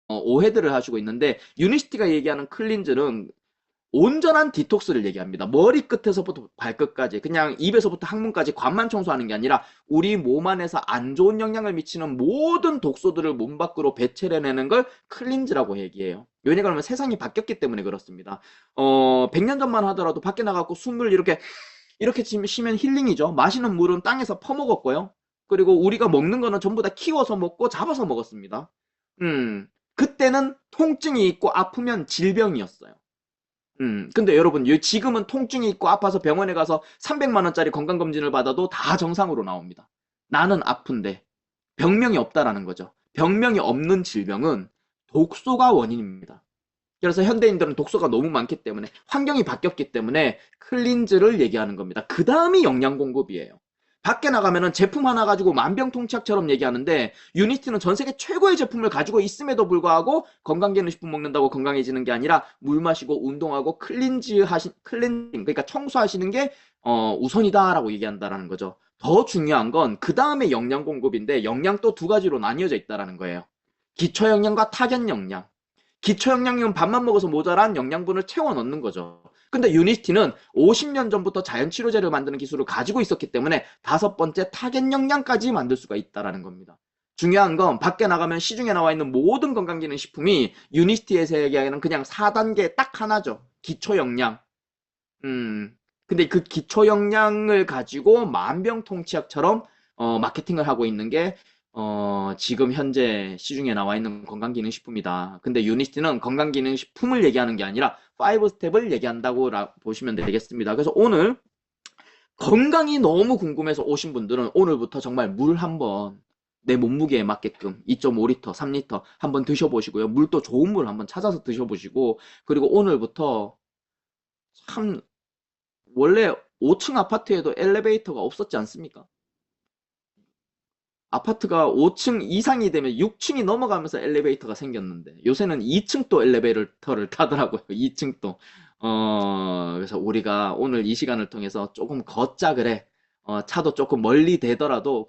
오해들을 하시고 있는데 유니시티가 얘기하는 클린즈는 온전한 디톡스를 얘기합니다. 머리 끝에서부터 발끝까지 그냥 입에서부터 항문까지 관만 청소하는 게 아니라 우리 몸 안에서 안 좋은 영향을 미치는 모든 독소들을 몸 밖으로 배출해내는 걸 클린즈라고 얘기해요. 왜냐하면 세상이 바뀌었기 때문에 그렇습니다. 100년 전만 하더라도 밖에 나가고 숨을 이렇게 쉬면 힐링이죠. 마시는 물은 땅에서 퍼먹었고요. 그리고 우리가 먹는 거는 전부 다 키워서 먹고 잡아서 먹었습니다. 그때는 통증이 있고 아프면 질병이었어요. 근데 여러분, 지금은 통증이 있고 아파서 병원에 가서 300만 원짜리 건강검진을 받아도 다 정상으로 나옵니다. 나는 아픈데 병명이 없다라는 거죠. 병명이 없는 질병은 독소가 원인입니다. 그래서 현대인들은 독소가 너무 많기 때문에 환경이 바뀌었기 때문에 클린즈를 얘기하는 겁니다. 그 다음이 영양 공급이에요. 밖에 나가면은 제품 하나 가지고 만병통치약처럼 얘기하는데 유니티는 전 세계 최고의 제품을 가지고 있음에도 불구하고 건강기능식품 먹는다고 건강해지는 게 아니라 물 마시고 운동하고 클렌징 그러니까 청소하시는 게 우선이다라고 얘기한다라는 거죠. 더 중요한 건 그 다음에 영양 공급인데 영양 또 두 가지로 나뉘어져 있다라는 거예요. 기초 영양과 타겟 영양. 기초 영양이면 밥만 먹어서 모자란 영양분을 채워 넣는 거죠. 근데 유니티는 50년 전부터 자연 치료제를 만드는 기술을 가지고 있었기 때문에 다섯 번째 타겟 영양까지 만들 수가 있다라는 겁니다. 중요한 건 밖에 나가면 시중에 나와 있는 모든 건강기능식품이 유니티에서 얘기하는 그냥 4단계 딱 하나죠. 기초 영양. 근데 그 기초 영양을 가지고 만병통치약처럼 마케팅을 하고 있는 게 지금 현재 시중에 나와 있는 건강기능식품이다. 근데 유니티는 건강기능식품을 얘기하는 게 아니라 5스텝을 얘기한다고 보시면 되겠습니다. 그래서 오늘 건강이 너무 궁금해서 오신 분들은 오늘부터 정말 물 한번 내 몸무게에 맞게끔 2.5리터, 3리터 한번 드셔보시고요. 물도 좋은 물 한번 찾아서 드셔보시고 그리고 오늘부터 참 원래 5층 아파트에도 엘리베이터가 없었지 않습니까? 아파트가 5층 이상이 되면 6층이 넘어가면서 엘리베이터가 생겼는데 요새는 2층도 엘리베이터를 타더라고요. 2층도. 그래서 우리가 오늘 이 시간을 통해서 조금 걷자 그래. 차도 조금 멀리 되더라도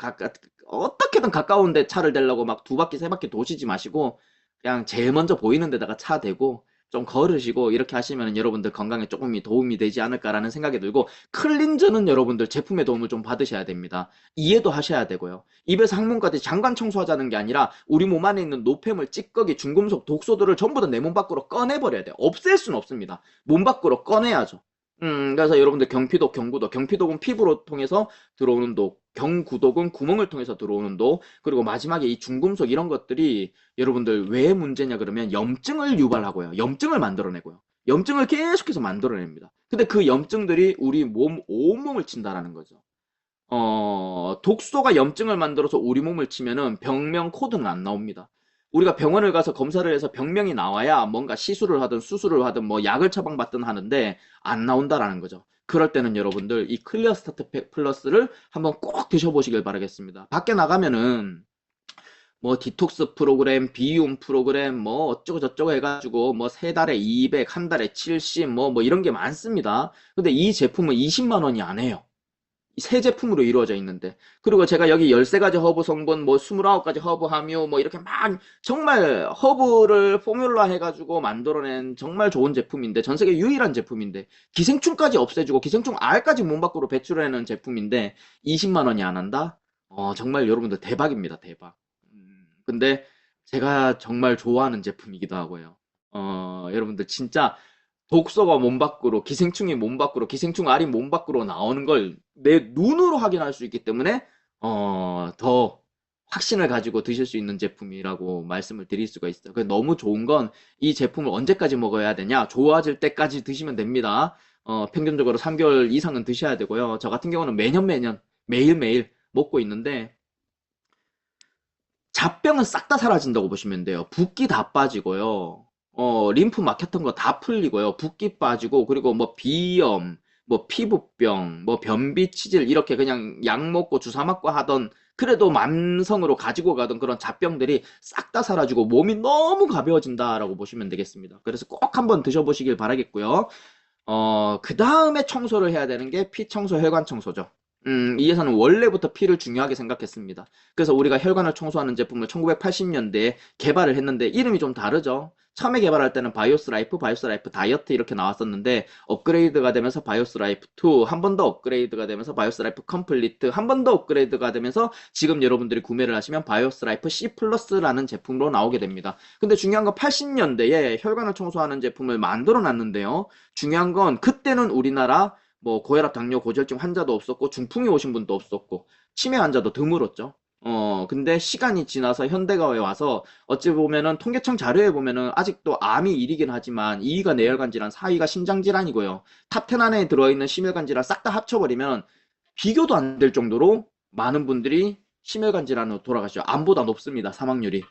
어떻게든 가까운데 차를 대려고 막 두 바퀴 세 바퀴 도시지 마시고 그냥 제일 먼저 보이는 데다가 차 대고 좀 걸으시고 이렇게 하시면 여러분들 건강에 조금 도움이 되지 않을까라는 생각이 들고 클린저는 여러분들 제품의 도움을 좀 받으셔야 됩니다. 이해도 하셔야 되고요. 입에서 항문까지 장관 청소하자는 게 아니라 우리 몸 안에 있는 노폐물, 찌꺼기, 중금속, 독소들을 전부 다 내 몸 밖으로 꺼내버려야 돼요. 없앨 수는 없습니다. 몸 밖으로 꺼내야죠. 그래서 여러분들 경피독, 경구독, 경피독은 피부로 통해서 들어오는 독, 경구독은 구멍을 통해서 들어오는 독, 그리고 마지막에 이 중금속 이런 것들이 여러분들 왜 문제냐 그러면 염증을 유발하고요. 염증을 만들어내고요. 염증을 계속해서 만들어냅니다. 근데 그 염증들이 우리 몸 온몸을 친다라는 거죠. 독소가 염증을 만들어서 우리 몸을 치면은 병명 코드는 안 나옵니다. 우리가 병원을 가서 검사를 해서 병명이 나와야 뭔가 시술을 하든 수술을 하든 뭐 약을 처방받든 하는데 안 나온다라는 거죠. 그럴 때는 여러분들 이 클리어 스타트 플러스를 한번 꼭 드셔보시길 바라겠습니다. 밖에 나가면은 뭐 디톡스 프로그램, 비움 프로그램, 뭐 어쩌고 저쩌고 해가지고 뭐 세 달에 200, 한 달에 70, 뭐 이런 게 많습니다. 근데 이 제품은 20만 원이 안 해요. 새 제품으로 이루어져 있는데 그리고 제가 여기 13가지 허브 성분 뭐 29가지 허브 함유 뭐 이렇게 막 정말 허브를 포뮬러 해가지고 만들어낸 정말 좋은 제품인데 전 세계 유일한 제품인데 기생충까지 없애주고 기생충 R까지 몸 밖으로 배출해내는 제품인데 20만 원이 안 한다? 정말 여러분들 대박입니다 대박. 근데 제가 정말 좋아하는 제품이기도 하고요. 여러분들 진짜 독소가 몸 밖으로, 기생충이 몸 밖으로, 기생충 알이 몸 밖으로 나오는 걸 내 눈으로 확인할 수 있기 때문에, 더 확신을 가지고 드실 수 있는 제품이라고 말씀을 드릴 수가 있어요. 너무 좋은 건 이 제품을 언제까지 먹어야 되냐? 좋아질 때까지 드시면 됩니다. 평균적으로 3개월 이상은 드셔야 되고요. 저 같은 경우는 매년, 매일매일 먹고 있는데, 잡병은 싹 다 사라진다고 보시면 돼요. 붓기 다 빠지고요. 림프 막혔던 거 다 풀리고요. 붓기 빠지고, 그리고 뭐 비염, 뭐 피부병, 뭐 변비 치질, 이렇게 그냥 약 먹고 주사 맞고 하던, 그래도 만성으로 가지고 가던 그런 잡병들이 싹 다 사라지고 몸이 너무 가벼워진다라고 보시면 되겠습니다. 그래서 꼭 한번 드셔보시길 바라겠고요. 그 다음에 청소를 해야 되는 게 피청소, 혈관 청소죠. 이 회사는 원래부터 피를 중요하게 생각했습니다. 그래서 우리가 혈관을 청소하는 제품을 1980년대에 개발을 했는데 이름이 좀 다르죠. 처음에 개발할 때는 바이오스 라이프, 바이오스 라이프 다이어트 이렇게 나왔었는데 업그레이드가 되면서 바이오스 라이프 2, 한 번 더 업그레이드가 되면서 바이오스 라이프 컴플리트, 한 번 더 업그레이드가 되면서 지금 여러분들이 구매를 하시면 바이오스 라이프 C 플러스라는 제품으로 나오게 됩니다. 근데 중요한 건 80년대에 혈관을 청소하는 제품을 만들어 놨는데요. 중요한 건 그때는 우리나라 뭐 고혈압, 당뇨, 고지혈증 환자도 없었고 중풍이 오신 분도 없었고 치매 환자도 드물었죠. 근데 시간이 지나서 현대가에 와서 어찌 보면은 통계청 자료에 보면은 아직도 암이 1위긴 하지만 2위가 뇌혈관 질환, 4위가 심장 질환이고요. 탑10 안에 들어있는 심혈관 질환 싹 다 합쳐버리면 비교도 안 될 정도로 많은 분들이 심혈관 질환으로 돌아가시죠. 암보다 높습니다. 사망률이.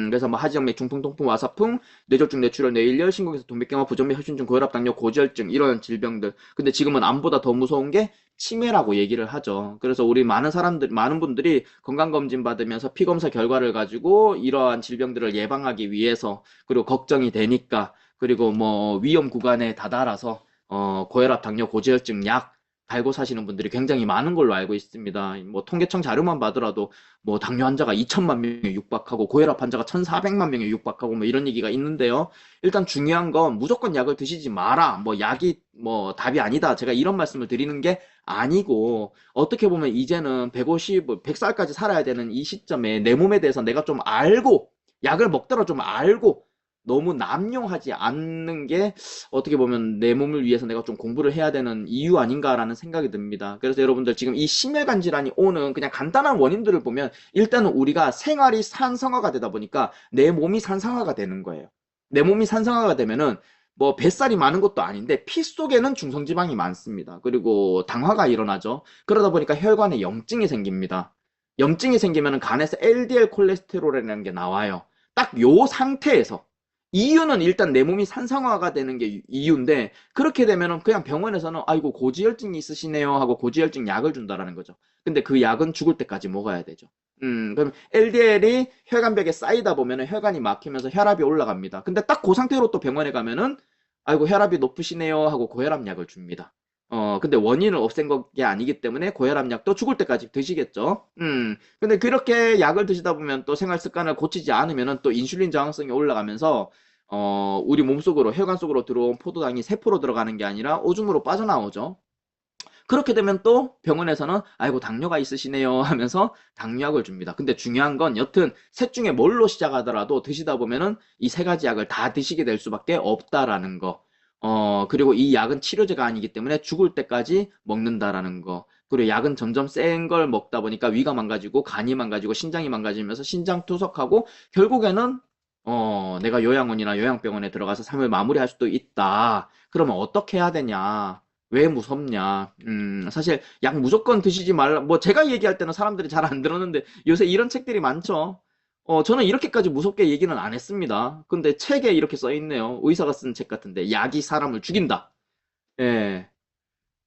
그래서 뭐 하지정맥, 중풍, 통풍, 와사풍, 뇌졸중, 뇌출혈, 뇌일열, 신경에서 동맥경화, 부정맥, 혈신증, 고혈압, 당뇨, 고지혈증 이런 질병들. 근데 지금은 암보다 더 무서운 게 치매라고 얘기를 하죠. 그래서 우리 많은 사람들, 많은 분들이 건강검진 받으면서 피검사 결과를 가지고 이러한 질병들을 예방하기 위해서 그리고 걱정이 되니까 그리고 뭐 위험 구간에 다다라서 고혈압, 당뇨, 고지혈증 약 달고 사시는 분들이 굉장히 많은 걸로 알고 있습니다. 뭐 통계청 자료만 봐더라도 뭐 당뇨 환자가 2천만 명에 육박하고 고혈압 환자가 1,400만 명에 육박하고 뭐 이런 얘기가 있는데요. 일단 중요한 건 무조건 약을 드시지 마라. 뭐 약이 뭐 답이 아니다. 제가 이런 말씀을 드리는 게 아니고 어떻게 보면 이제는 150, 100살까지 살아야 되는 이 시점에 내 몸에 대해서 내가 좀 알고 약을 먹더라 좀 알고 너무 남용하지 않는 게 어떻게 보면 내 몸을 위해서 내가 좀 공부를 해야 되는 이유 아닌가라는 생각이 듭니다. 그래서 여러분들 지금 이 심혈관 질환이 오는 그냥 간단한 원인들을 보면 일단은 우리가 생활이 산성화가 되다 보니까 내 몸이 산성화가 되는 거예요. 내 몸이 산성화가 되면은 뭐 뱃살이 많은 것도 아닌데 피 속에는 중성지방이 많습니다. 그리고 당화가 일어나죠. 그러다 보니까 혈관에 염증이 생깁니다. 염증이 생기면 간에서 LDL 콜레스테롤이라는 게 나와요. 딱 요 상태에서 이유는 일단 내 몸이 산성화가 되는 게 이유인데 그렇게 되면은 그냥 병원에서는 아이고 고지혈증이 있으시네요 하고 고지혈증 약을 준다라는 거죠. 근데 그 약은 죽을 때까지 먹어야 되죠. 그럼 LDL이 혈관벽에 쌓이다 보면은 혈관이 막히면서 혈압이 올라갑니다. 근데 딱 그 상태로 또 병원에 가면은 아이고 혈압이 높으시네요 하고 고혈압 약을 줍니다. 근데 원인을 없앤 게 아니기 때문에 고혈압 약도 죽을 때까지 드시겠죠. 근데 그렇게 약을 드시다 보면 또 생활 습관을 고치지 않으면은 또 인슐린 저항성이 올라가면서 우리 몸속으로 혈관 속으로 들어온 포도당이 세포로 들어가는 게 아니라 오줌으로 빠져나오죠. 그렇게 되면 또 병원에서는 아이고 당뇨가 있으시네요 하면서 당뇨약을 줍니다. 근데 중요한 건 여튼 셋 중에 뭘로 시작하더라도 드시다 보면은 이 세 가지 약을 다 드시게 될 수밖에 없다라는 거. 그리고 이 약은 치료제가 아니기 때문에 죽을 때까지 먹는다라는 거. 그리고 약은 점점 센 걸 먹다 보니까 위가 망가지고 간이 망가지고 신장이 망가지면서 신장 투석하고 결국에는 내가 요양원이나 요양병원에 들어가서 삶을 마무리할 수도 있다. 그러면 어떻게 해야 되냐? 왜 무섭냐? 사실 약 무조건 드시지 말라. 뭐 제가 얘기할 때는 사람들이 잘 안 들었는데 요새 이런 책들이 많죠. 저는 이렇게까지 무섭게 얘기는 안 했습니다. 근데 책에 이렇게 써 있네요. 의사가 쓴 책 같은데 약이 사람을 죽인다. 예.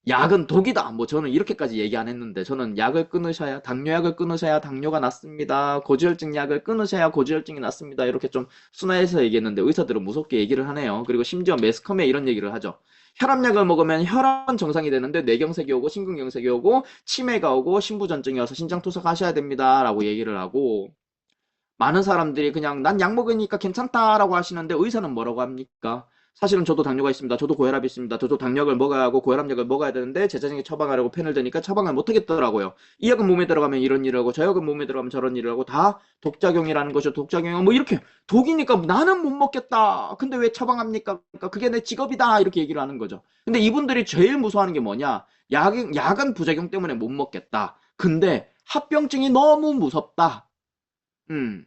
약은 독이다. 뭐 저는 이렇게까지 얘기 안 했는데 저는 약을 끊으셔야 당뇨약을 끊으셔야 당뇨가 낫습니다. 고지혈증 약을 끊으셔야 고지혈증이 낫습니다. 이렇게 좀 순화해서 얘기했는데 의사들은 무섭게 얘기를 하네요. 그리고 심지어 매스컴에 이런 얘기를 하죠. 혈압약을 먹으면 혈압 정상이 되는데 뇌경색이 오고 심근경색이 오고 치매가 오고 신부전증이 와서 신장 투석하셔야 됩니다라고 얘기를 하고 많은 사람들이 그냥 난 약 먹으니까 괜찮다라고 하시는데 의사는 뭐라고 합니까? 사실은 저도 당뇨가 있습니다. 저도 고혈압이 있습니다. 저도 당뇨약을 먹어야 하고 고혈압약을 먹어야 되는데 제자장에 처방하라고 펜을 드니까 처방을 못 하겠더라고요. 이 약은 몸에 들어가면 이런 일을 하고 저 약은 몸에 들어가면 저런 일을 하고 다 독작용이라는 것이죠. 독작용 뭐 이렇게 독이니까 나는 못 먹겠다. 근데 왜 처방합니까? 그러니까 그게 내 직업이다. 이렇게 얘기를 하는 거죠. 근데 이분들이 제일 무서워하는 게 뭐냐? 약은 부작용 때문에 못 먹겠다. 근데 합병증이 너무 무섭다. 음.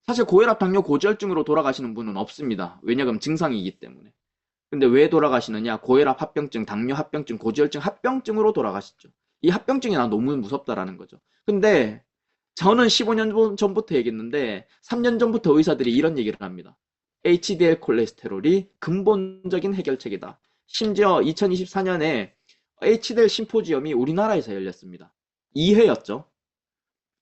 사실 고혈압, 당뇨, 고지혈증으로 돌아가시는 분은 없습니다. 왜냐하면 증상이기 때문에. 근데 왜 돌아가시느냐? 고혈압 합병증, 당뇨 합병증, 고지혈증 합병증으로 돌아가시죠. 이 합병증이 난 너무 무섭다라는 거죠. 근데 저는 15년 전부터 얘기했는데 3년 전부터 의사들이 이런 얘기를 합니다. HDL 콜레스테롤이 근본적인 해결책이다. 심지어 2024년에 HDL 심포지엄이 우리나라에서 열렸습니다. 2회였죠.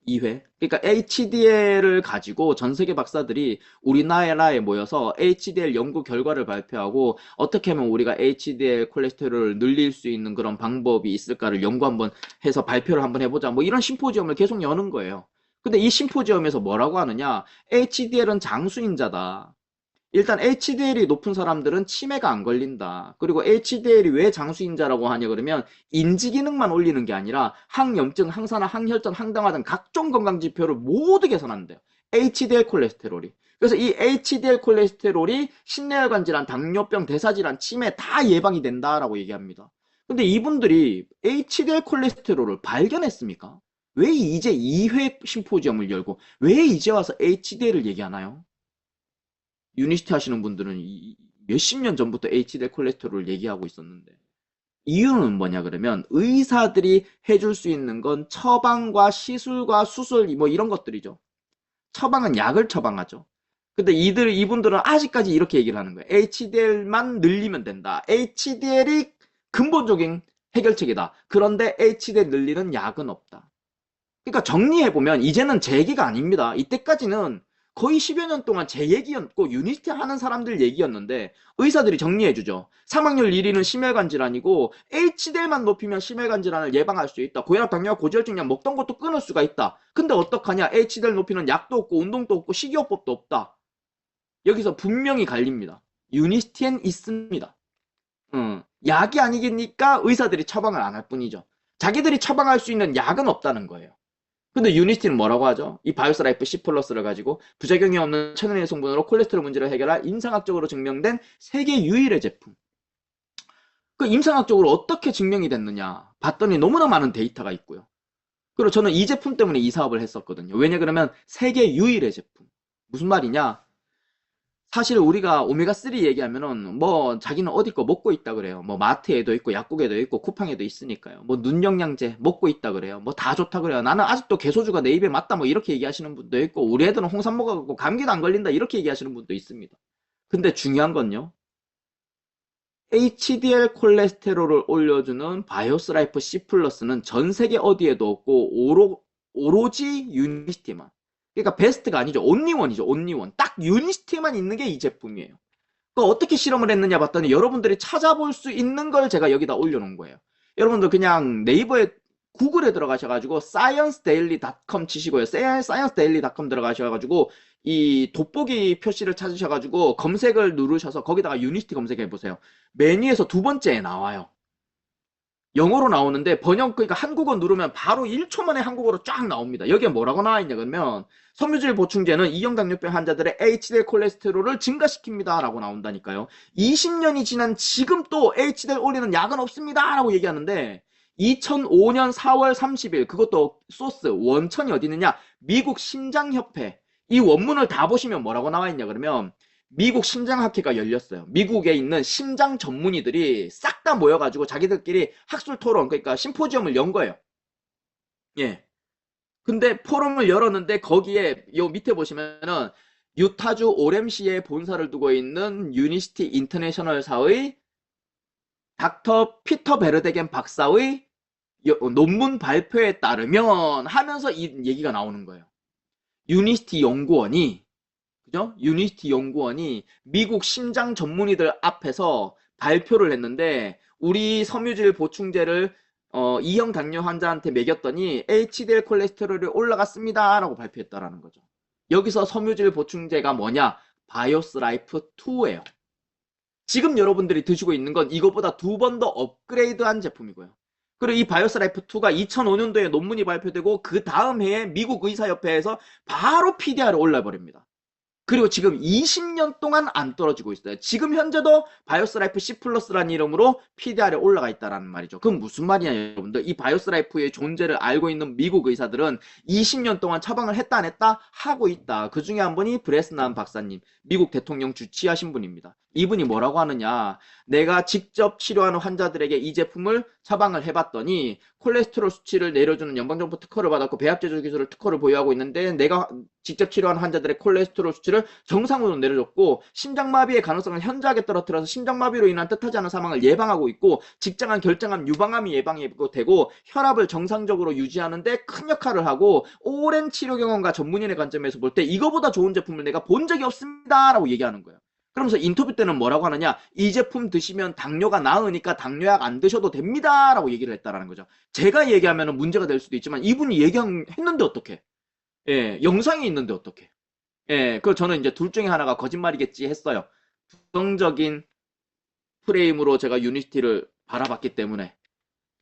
2회. 그러니까 HDL을 가지고 전 세계 박사들이 우리나라에 모여서 HDL 연구 결과를 발표하고 어떻게 하면 우리가 HDL 콜레스테롤을 늘릴 수 있는 그런 방법이 있을까를 연구 한번 해서 발표를 한번 해보자. 뭐 이런 심포지엄을 계속 여는 거예요. 근데 이 심포지엄에서 뭐라고 하느냐? HDL은 장수인자다. 일단 HDL이 높은 사람들은 치매가 안 걸린다. 그리고 HDL이 왜 장수인자라고 하냐 그러면 인지 기능만 올리는 게 아니라 항염증, 항산화, 항혈전, 항당화 등 각종 건강 지표를 모두 개선한대요. HDL 콜레스테롤이. 그래서 이 HDL 콜레스테롤이 심뇌혈관 질환, 당뇨병, 대사질환, 치매 다 예방이 된다라고 얘기합니다. 근데 이분들이 HDL 콜레스테롤을 발견했습니까? 왜 이제 2회 심포지엄을 열고 왜 이제 와서 HDL을 얘기하나요? 유니시티 하시는 분들은 몇십 년 전부터 HDL 콜레스테롤을 얘기하고 있었는데 이유는 뭐냐 그러면 의사들이 해줄 수 있는 건 처방과 시술과 수술 뭐 이런 것들이죠. 처방은 약을 처방하죠. 근데 이분들은 아직까지 이렇게 얘기를 하는 거예요. HDL만 늘리면 된다. HDL이 근본적인 해결책이다. 그런데 HDL 늘리는 약은 없다. 그러니까 정리해보면 이제는 제 얘기가 아닙니다. 이때까지는 거의 10여 년 동안 제 얘기였고 유니스티 하는 사람들 얘기였는데 의사들이 정리해주죠. 사망률 1위는 심혈관 질환이고 HDL만 높이면 심혈관 질환을 예방할 수 있다. 고혈압, 당뇨, 고지혈증약 먹던 것도 끊을 수가 있다. 근데 어떡하냐? HDL 높이는 약도 없고 운동도 없고 식이요법도 없다. 여기서 분명히 갈립니다. 유니스티엔 있습니다. 약이 아니겠니까 의사들이 처방을 안 할 뿐이죠. 자기들이 처방할 수 있는 약은 없다는 거예요. 근데 유니스티는 뭐라고 하죠? 이 바이오스라이프 C 플러스를 가지고 부작용이 없는 천연의 성분으로 콜레스테롤 문제를 해결할 임상학적으로 증명된 세계 유일의 제품. 그 임상학적으로 어떻게 증명이 됐느냐 봤더니 너무나 많은 데이터가 있고요. 그리고 저는 이 제품 때문에 이 사업을 했었거든요. 왜냐 그러면 세계 유일의 제품. 무슨 말이냐? 사실 우리가 오메가3 얘기하면은 뭐 자기는 어디 거 먹고 있다 그래요. 뭐 마트에도 있고 약국에도 있고 쿠팡에도 있으니까요. 뭐 눈 영양제 먹고 있다 그래요. 뭐 다 좋다 그래요. 나는 아직도 개소주가 내 입에 맞다 뭐 이렇게 얘기하시는 분도 있고 우리 애들은 홍삼 먹어갖고 감기도 안 걸린다 이렇게 얘기하시는 분도 있습니다. 근데 중요한 건요. HDL 콜레스테롤을 올려주는 바이오스라이프 C 플러스는 전 세계 어디에도 없고 오로지 유니시티만. 그러니까 베스트가 아니죠. 온리원이죠. 온리원. 딱 유니시티만 있는 게 이 제품이에요. 그 어떻게 실험을 했느냐 봤더니 여러분들이 찾아볼 수 있는 걸 제가 여기다 올려놓은 거예요. 여러분들 그냥 네이버에 구글에 들어가셔가지고 sciencedaily.com 치시고요. sciencedaily.com 들어가셔가지고 이 돋보기 표시를 찾으셔가지고 검색을 누르셔서 거기다가 유니시티 검색해 보세요. 메뉴에서 두 번째에 나와요. 영어로 나오는데 번역 그러니까 한국어 누르면 바로 1초 만에 한국어로 쫙 나옵니다. 여기에 뭐라고 나와 있냐 그러면 섬유질 보충제는 이형 당뇨병 환자들의 HDL 콜레스테롤을 증가시킵니다 라고 나온다니까요. 20년이 지난 지금 또 HDL 올리는 약은 없습니다 라고 얘기하는데 2005년 4월 30일 그것도 소스 원천이 어디 있느냐 미국 심장협회 이 원문을 다 보시면 뭐라고 나와 있냐 그러면 미국 심장학회가 열렸어요. 미국에 있는 심장 전문의들이 싹 다 모여가지고 자기들끼리 학술 토론, 그러니까 심포지엄을 연 거예요. 예. 근데 포럼을 열었는데 거기에 요 밑에 보시면은 유타주 오렘시에 본사를 두고 있는 유니시티 인터내셔널사의 닥터 피터 베르데겐 박사의 논문 발표에 따르면 하면서 이 얘기가 나오는 거예요. 유니시티 연구원이 그죠? 유니시티 연구원이 미국 심장 전문의들 앞에서 발표를 했는데 우리 섬유질 보충제를 2형 당뇨 환자한테 먹였더니 HDL 콜레스테롤이 올라갔습니다 라고 발표했다라는 거죠. 여기서 섬유질 보충제가 뭐냐? 바이오스 라이프 2예요. 지금 여러분들이 드시고 있는 건 이거보다 두 번 더 업그레이드한 제품이고요. 그리고 이 바이오스 라이프 2가 2005년도에 논문이 발표되고 그 다음 해에 미국 의사협회에서 바로 PDR에 올라버립니다. 그리고 지금 20년 동안 안 떨어지고 있어요. 지금 현재도 바이오스라이프 C 플러스라는 이름으로 PDR에 올라가 있다는 말이죠. 그럼 무슨 말이냐 여러분들. 이 바이오스라이프의 존재를 알고 있는 미국 의사들은 20년 동안 처방을 했다 안 했다? 하고 있다. 그 중에 한 분이 브레스난 박사님, 미국 대통령 주치하신 분입니다. 이분이 뭐라고 하느냐. 내가 직접 치료하는 환자들에게 이 제품을 처방을 해봤더니 콜레스테롤 수치를 내려주는 연방정부 특허를 받았고 배합제조 기술을 특허를 보유하고 있는데 내가 직접 치료한 환자들의 콜레스테롤 수치를 정상으로 내려줬고 심장마비의 가능성을 현저하게 떨어뜨려서 심장마비로 인한 뜻하지 않은 사망을 예방하고 있고 직장암, 결장암, 유방암이 예방이 되고 혈압을 정상적으로 유지하는데 큰 역할을 하고 오랜 치료 경험과 전문인의 관점에서 볼 때 이거보다 좋은 제품을 내가 본 적이 없습니다 라고 얘기하는 거예요. 그러면서 인터뷰 때는 뭐라고 하느냐, 이 제품 드시면 당뇨가 나으니까 당뇨약 안 드셔도 됩니다 라고 얘기를 했다라는 거죠. 제가 얘기하면 문제가 될 수도 있지만 이분이 얘기했는데 어떡해. 예, 영상이 있는데 어떡해. 예, 그 저는 이제 둘 중에 하나가 거짓말이겠지 했어요. 부정적인 프레임으로 제가 유니티를 바라봤기 때문에.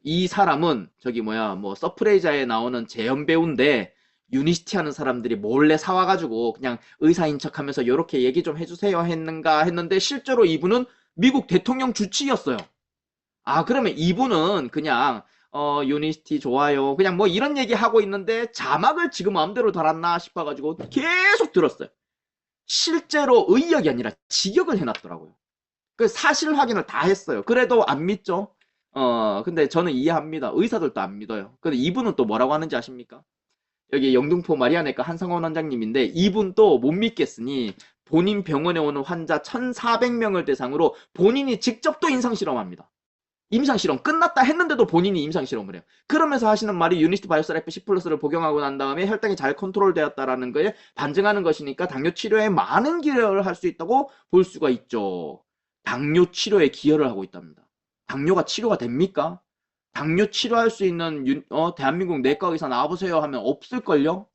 이 사람은 저기 뭐야 뭐 서프레이자에 나오는 재연 배우인데 유니시티 하는 사람들이 몰래 사와가지고 그냥 의사인 척하면서 요렇게 얘기 좀 해주세요 했는가 했는데 실제로 이분은 미국 대통령 주치의였어요. 아 그러면 이분은 그냥 유니시티 좋아요 그냥 뭐 이런 얘기 하고 있는데 자막을 지금 마음대로 달았나 싶어가지고 계속 들었어요. 실제로 의역이 아니라 직역을 해놨더라고요. 그 사실 확인을 다 했어요. 그래도 안 믿죠? 근데 저는 이해합니다. 의사들도 안 믿어요. 근데 이분은 또 뭐라고 하는지 아십니까? 여기 영등포 마리아내과 한상원 원장님인데 이분도 못 믿겠으니 본인 병원에 오는 환자 1,400명을 대상으로 본인이 직접 또 임상실험합니다. 임상실험 끝났다 했는데도 본인이 임상실험을 해요. 그러면서 하시는 말이 유니스트 바이오스라이프 C 플러스를 복용하고 난 다음에 혈당이 잘 컨트롤되었다라는 거에 반증하는 것이니까 당뇨 치료에 많은 기여를 할 수 있다고 볼 수가 있죠. 당뇨 치료에 기여를 하고 있답니다. 당뇨가 치료가 됩니까? 당뇨 치료할 수 있는 대한민국 내과 의사 나와보세요 하면 없을걸요?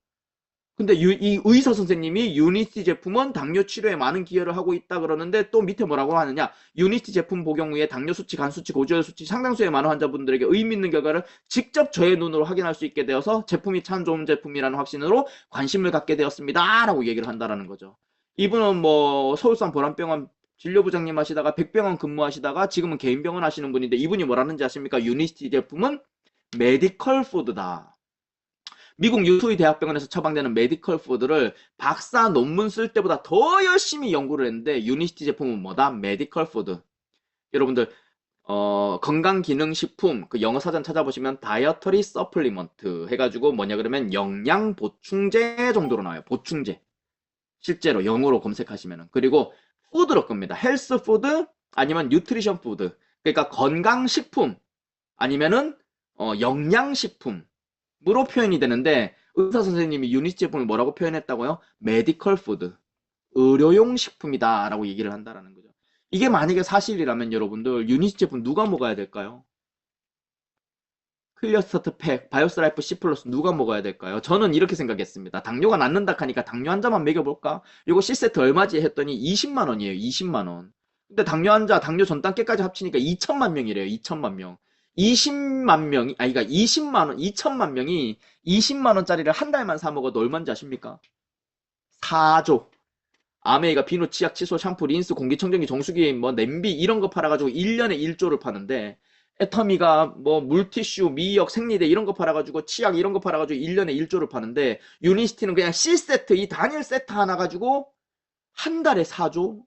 근데 이 의사 선생님이 유니티 제품은 당뇨 치료에 많은 기여를 하고 있다 그러는데 또 밑에 뭐라고 하느냐, 유니티 제품 복용 후에 당뇨 수치, 간 수치, 고지혈 수치 상당수의 많은 환자분들에게 의미 있는 결과를 직접 저의 눈으로 확인할 수 있게 되어서 제품이 참 좋은 제품이라는 확신으로 관심을 갖게 되었습니다 라고 얘기를 한다는 거죠. 이분은 뭐 서울산 보람병원 진료부장님 하시다가 백병원 근무하시다가 지금은 개인병원 하시는 분인데 이분이 뭐라는지 아십니까? 유니티 제품은 메디컬 푸드다. 미국 유토이 대학병원에서 처방되는 메디컬 푸드를 박사 논문 쓸 때보다 더 열심히 연구를 했는데 유니시티 제품은 뭐다? 메디컬 푸드. 여러분들 건강기능식품 그 영어 사전 찾아보시면 다이어터리 서플리먼트 해가지고 뭐냐 그러면 영양 보충제 정도로 나와요. 보충제. 실제로 영어로 검색하시면은. 그리고 푸드로 겁니다. 헬스 푸드 아니면 뉴트리션 푸드. 그러니까 건강식품 아니면은 영양식품 으로 표현이 되는데 의사 선생님이 유니티 제품을 뭐라고 표현했다고요? 메디컬 푸드, 의료용 식품이다 라고 얘기를 한다라는 거죠. 이게 만약에 사실이라면 여러분들 유니티 제품 누가 먹어야 될까요? 클리어 스타트 팩, 바이오스라이프 C 플러스 누가 먹어야 될까요? 저는 이렇게 생각했습니다. 당뇨가 낫는다 하니까 당뇨 환자만 먹여볼까? 이거 C세트 얼마지 했더니 20만 원이에요. 20만 원. 근데 당뇨 환자, 당뇨 전 단계까지 합치니까 2천만 명이래요. 2천만 명. 20만 명이, 아니, 그러니까 20만 원, 2천만 명이 20만 원짜리를 한 달만 사 먹어도 얼마인지 아십니까? 4조. 아메이가 비누, 치약, 칫솔, 샴푸, 린스, 공기청정기, 정수기, 뭐 냄비 이런 거 팔아가지고 1년에 1조를 파는데 애터미가 뭐 물티슈, 미역, 생리대 이런 거 팔아가지고 치약 이런 거 팔아가지고 1년에 1조를 파는데 유니시티는 그냥 C세트 이 단일 세트 하나 가지고 한 달에 4조?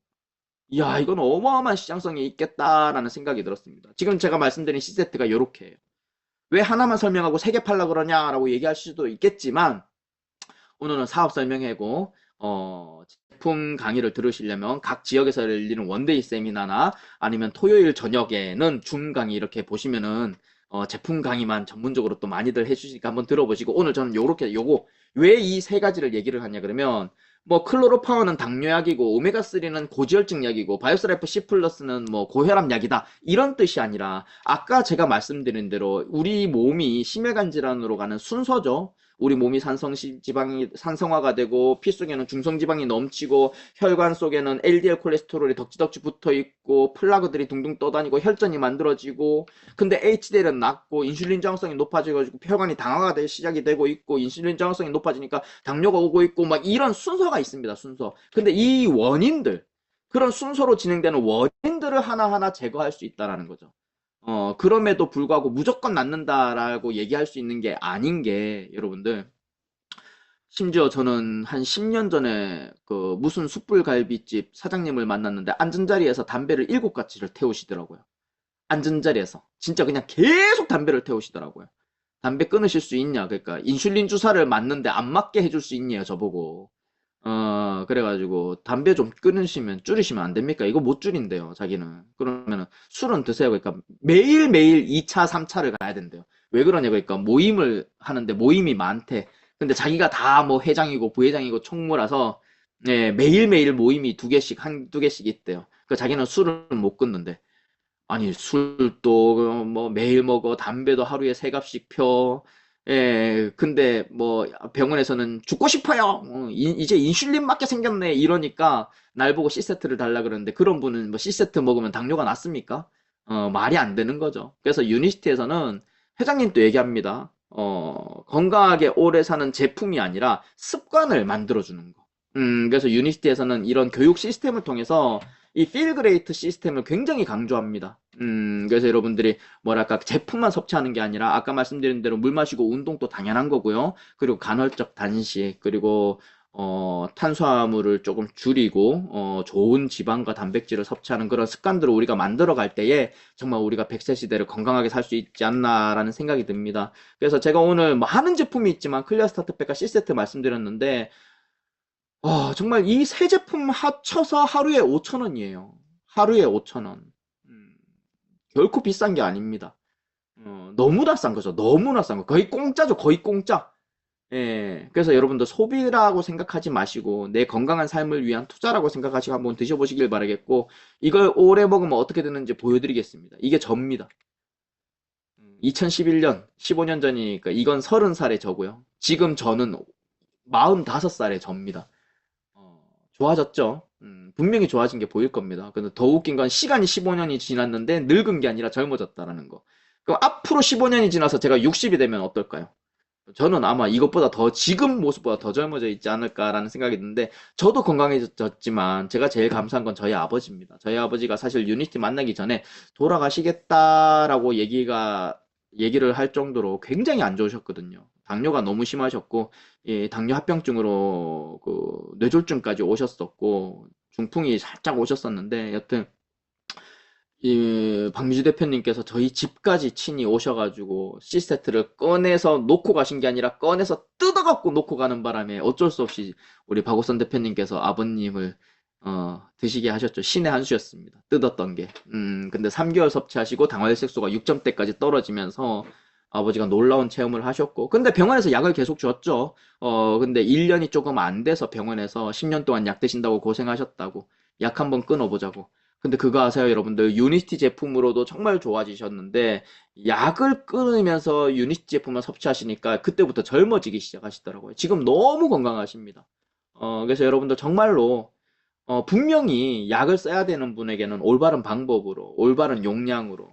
이야 이건 어마어마한 시장성이 있겠다라는 생각이 들었습니다. 지금 제가 말씀드린 C세트가 이렇게 해요. 왜 하나만 설명하고 세 개 팔라 그러냐라고 얘기하실 수도 있겠지만 오늘은 사업 설명회고 제품 강의를 들으시려면 각 지역에서 열리는 원데이 세미나나 아니면 토요일 저녁에는 줌 강의 이렇게 보시면은 제품 강의만 전문적으로 또 많이들 해주시니까 한번 들어보시고 오늘 저는 요거 왜 이 세 가지를 얘기를 하냐 그러면 뭐 클로로파워는 당뇨약이고 오메가3는 고지혈증 약이고 바이오스라이프 C 플러스는 뭐 고혈압 약이다 이런 뜻이 아니라 아까 제가 말씀드린 대로 우리 몸이 심혈관 질환으로 가는 순서죠. 우리 몸이 지방이 산성화가 되고 피 속에는 중성지방이 넘치고 혈관 속에는 LDL 콜레스테롤이 덕지덕지 붙어 있고 플라그들이 둥둥 떠다니고 혈전이 만들어지고 근데 HDL은 낮고 인슐린 저항성이 높아져가지고 혈관이 당화가 될 시작이 되고 있고 인슐린 저항성이 높아지니까 당뇨가 오고 있고 막 이런 순서가 있습니다. 순서. 근데 이 원인들 그런 순서로 진행되는 원인들을 하나하나 제거할 수 있다라는 거죠. 그럼에도 불구하고 무조건 낫는다라고 얘기할 수 있는 게 아닌 게 여러분들 심지어 저는 한 10년 전에 그 무슨 숯불갈비집 사장님을 만났는데 앉은 자리에서 담배를 7가지를 태우시더라고요. 앉은 자리에서 진짜 그냥 계속 담배를 태우시더라고요. 담배 끊으실 수 있냐? 그러니까 인슐린 주사를 맞는데 안 맞게 해줄 수 있냐, 저보고. 그래가지고 담배 좀 끊으시면 줄이시면 안 됩니까? 이거 못 줄인대요, 자기는. 그러면은 술은 드세요. 그러니까 매일매일 2차, 3차를 가야 된대요. 왜 그러냐? 그러니까 모임을 하는데 모임이 많대. 근데 자기가 다 뭐 회장이고 부회장이고 총무라서 예, 매일매일 모임이 두 개씩, 한두 개씩 있대요. 그 자기는 술은 못 끊는데. 아니, 술도 뭐 매일 먹어, 담배도 하루에 세 갑씩 펴. 예, 근데 뭐 병원에서는 죽고 싶어요. 이제 인슐린 맞게 생겼네. 이러니까 날 보고 C세트를 달라 그러는데 그런 분은 뭐 C세트 먹으면 당뇨가 낫습니까? 말이 안 되는 거죠. 그래서 유니시티에서는 회장님도 얘기합니다. 건강하게 오래 사는 제품이 아니라 습관을 만들어주는 거. 그래서 유니시티에서는 이런 교육 시스템을 통해서 이 필그레이트 시스템을 굉장히 강조합니다. 그래서 여러분들이 뭐랄까 제품만 섭취하는 게 아니라 아까 말씀드린 대로 물 마시고 운동도 당연한 거고요. 그리고 간헐적 단식, 그리고 탄수화물을 조금 줄이고 좋은 지방과 단백질을 섭취하는 그런 습관들을 우리가 만들어 갈 때에 정말 우리가 100세 시대를 건강하게 살 수 있지 않나라는 생각이 듭니다. 그래서 제가 오늘 뭐 하는 제품이 있지만 클리어 스타트팩과 C세트 말씀드렸는데 정말 이 세 제품 합쳐서 하루에 5,000원이에요. 하루에 5,000원. 결코 비싼 게 아닙니다. 너무나 싼 거죠. 너무나 싼 거. 거의 공짜죠. 거의 공짜. 예. 그래서 여러분들 소비라고 생각하지 마시고 내 건강한 삶을 위한 투자라고 생각하시고 한번 드셔보시길 바라겠고 이걸 오래 먹으면 어떻게 되는지 보여드리겠습니다. 이게 접니다. 2011년, 15년 전이니까 이건 30살의 저고요. 지금 저는 45살의 접니다. 좋아졌죠. 분명히 좋아진 게 보일 겁니다. 근데 더 웃긴 건 시간이 15년이 지났는데 늙은 게 아니라 젊어졌다라는 거. 그럼 앞으로 15년이 지나서 제가 60이 되면 어떨까요? 저는 아마 이것보다 더 지금 모습보다 더 젊어져 있지 않을까라는 생각이 드는데 저도 건강해졌지만 제가 제일 감사한 건 저희 아버지입니다. 저희 아버지가 사실 유니티 만나기 전에 돌아가시겠다라고 얘기를 할 정도로 굉장히 안 좋으셨거든요. 당뇨가 너무 심하셨고 예, 당뇨 합병증으로 그 뇌졸중까지 오셨었고 중풍이 살짝 오셨었는데 여튼 이 박미주 대표님께서 저희 집까지 친히 오셔가지고 C세트를 꺼내서 놓고 가신 게 아니라 꺼내서 뜯어갖고 놓고 가는 바람에 어쩔 수 없이 우리 박호선 대표님께서 아버님을 드시게 하셨죠. 신의 한 수였습니다. 뜯었던 게. 근데 3개월 섭취하시고 당화혈색소가 6점대까지 떨어지면서 아버지가 놀라운 체험을 하셨고 근데 병원에서 약을 계속 줬죠. 근데 1년이 조금 안 돼서 병원에서 10년 동안 약 드신다고 고생하셨다고 약 한번 끊어보자고 근데 그거 아세요, 여러분들? 유니티 제품으로도 정말 좋아지셨는데, 약을 끊으면서 유니티 제품을 섭취하시니까 그때부터 젊어지기 시작하시더라고요. 지금 너무 건강하십니다. 그래서 여러분들 정말로, 분명히 약을 써야 되는 분에게는 올바른 방법으로, 올바른 용량으로,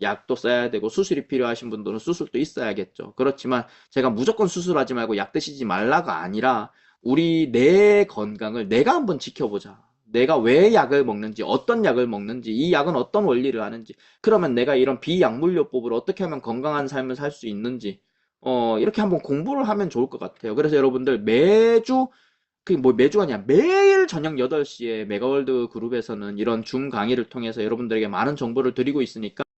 약도 써야 되고, 수술이 필요하신 분들은 수술도 있어야겠죠. 그렇지만 제가 무조건 수술하지 말고 약 드시지 말라가 아니라, 우리 내 건강을 내가 한번 지켜보자. 내가 왜 약을 먹는지, 어떤 약을 먹는지, 이 약은 어떤 원리를 하는지, 그러면 내가 이런 비약물요법으로 어떻게 하면 건강한 삶을 살 수 있는지, 이렇게 한번 공부를 하면 좋을 것 같아요. 그래서 여러분들 매주, 그 뭐 매주가 아니야, 매일 저녁 8시에 메가월드 그룹에서는 이런 줌 강의를 통해서 여러분들에게 많은 정보를 드리고 있으니까,